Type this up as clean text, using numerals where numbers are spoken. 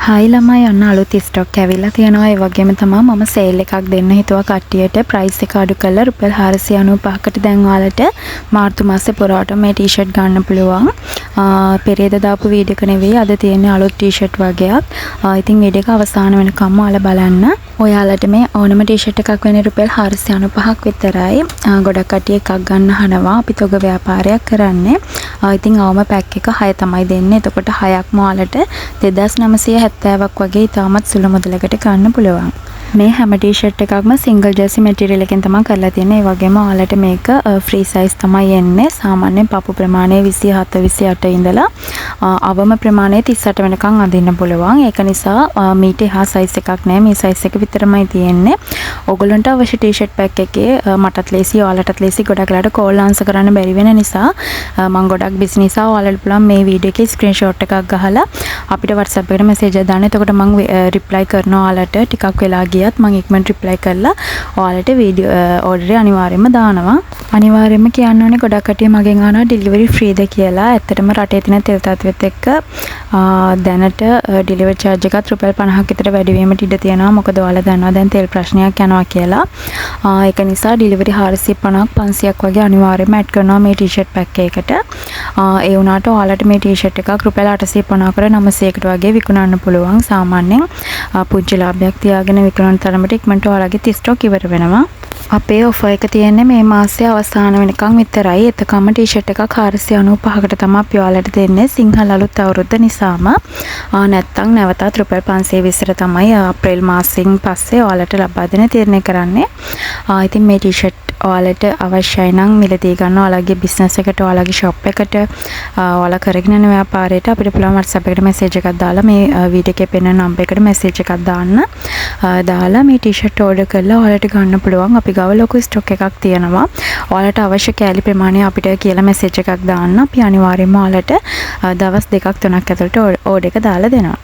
Hi ළමයි අන්න අලුත් ස්ටොක් ඇවිල්ලා තියෙනවා. ඒ වගේම තමයි මම සේල් එකක් දෙන්න හිතුවා කට්ටියට. ප්‍රයිස් එක අඩු කරලා රුපියල් 495කට දැන් ඔයාලට මාර්තු මාසේ පුරාවට මේ ටී-ෂර්ට් ගන්න පුළුවන්. පෙරේද දාපු වීඩියෝ එක නෙවෙයි අද තියෙන අලුත් ටී-ෂර්ට් වගේක්. ඉතින් වීඩියෝ එක අවසාන වෙනකම්ම ඔයාලා බලන්න. ඔයාලට මේ ඕනම ටී-ෂර්ට් එකක් වෙන රුපියල් 495ක් විතරයි. ගොඩක් කට්ටිය එකක් ගන්න හනවා. අපි තොග ව්‍යාපාරයක් කරන්නේ. ඉතින් අවම පැක් එක 6 තමයි දෙන්නේ. එතකොට 6ක්ම ඔයාලට 2970ක් වගේ ඉතාමත් සුළු මුදලකට ගන්න පුළුවන්. මේ හැම ටී-ෂර්ට් එකක්ම සිංගල් ජර්සි මැටීරියල් එකෙන් තමයි කරලා තියෙන්නේ. ඒ වගේම ඔයාලට මේක ෆ්‍රී සයිස් තමයි එන්නේ. සාමාන්‍යයෙන් පපු ප්‍රමාණය 27 28 ඉඳලා අවම ප්‍රමාණය 38 වෙනකන් අඳින්න පුළුවන්. ඒක නිසා මීට එහා සයිස් එකක් නැහැ. මේ සයිස් එක විතරමයි තියෙන්නේ. ඔයගොල්ලන්ට අවශ්‍ය ටී-ෂර්ට් පැක් එකේ මටත් ලේසි, ඔයාලටත් ලේසි, ගොඩක් වෙලාට කෝල් ආන්සර් කරන්න බැරි වෙන නිසා මම ගොඩක් බිසි නිසා ඔයාලට පුළුවන් මේ වීඩියෝ එකේ ස්ක්‍රීන්ෂොට් එකක් ගහලා අපිට WhatsApp එකට මැසේජ් එකක් දාන්න. එතකොට මම රිප්ලයි කරනවා ඔයාලට. ටිකක් වෙලා ගියත් මම ඉක්මනට රිප්ලයි කරලා ඔයාලට වීඩියෝ ඕඩරේ අනිවාර්යයෙන්ම දානවා. අනිවාර්යයෙන්ම කියන්න ඕනේ ගොඩක් කටිය මගෙන් අහනවා ඩෙලිවරි ෆ්‍රීද කියලා. ඇත්තටම රටේ තියෙන තෙල් තත්ත්වෙත් එක්ක දැනට ඩෙලිවරි charge එකත් රුපියල් 50ක් විතර වැඩි වීමට ඉඩ තියෙනවා. මොකද ඔයාලා දන්නවා දැන් තෙල් ප්‍රශ්නයක් යනවා කියලා. ඒක නිසා ඩෙලිවරි 450ක් 500ක් වගේ අනිවාර්යයෙන්ම ඇඩ් කරනවා මේ ටී-ෂර්ට් පැක් එකකට. ඒ වුණාට ඔයාලට මේ ටී-ෂර්ට් එකක් රුපියල් 850කට 900කට වගේ විකුණන්න පුළුවන්. සාමාන්‍යයෙන් පුංචි ලාභයක් තියාගෙන විකුණන තරමට ඉක්මනට ඔයාලගේ ස්ටොක් ඉවර වෙනවා. අපේ ඔෆර් එක තියෙන්නේ මේ මාසයේ අවසාන වෙනකන් විතරයි. එතකම ටී-ෂර්ට් එකක් 495කට තමයි අපි ඔයාලට දෙන්නේ. සිංහල අලුත් අවුරුද්ද නිසාම. නැත්තම් නැවතත් රුපියල් 520ට තමයි අප්‍රේල් මාසෙන් පස්සේ ඔයාලට ලබා දෙන්න තීරණය කරන්නේ. ඉතින් මේ ටී-ෂර්ට් ඔයාලට අවශ්‍යයි නම් මිලදී ගන්න ඔයාලගේ බිස්නස් එකට, ඔයාලගේ ෂොප් එකට, ඔයාලා කරගෙන යන ව්‍යාපාරයට අපිට පුළුවන් WhatsApp එකට මැසේජ් එකක් දාලා මේ වීඩියෝ එකේ පෙන්නන නම්බර් එකට මැසේජ් එකක් දාන්න. දාලා මේ ටී-ෂර්ට් ඕඩර් කරලා ඔයාලට ගන්න පුළුවන්. අපි ගාව ලොකු ස්ටොක් එකක් තියෙනවා. ඔයාලට අවශ්‍ය කෑලි ප්‍රමාණය අපිට කියලා මැසේජ් එකක් දාන්න. අපි අනිවාර්යයෙන්ම ඔයාලට දවස් 2ක් 3ක් ඇතුළත ඕඩර් එක දාලා දෙනවා.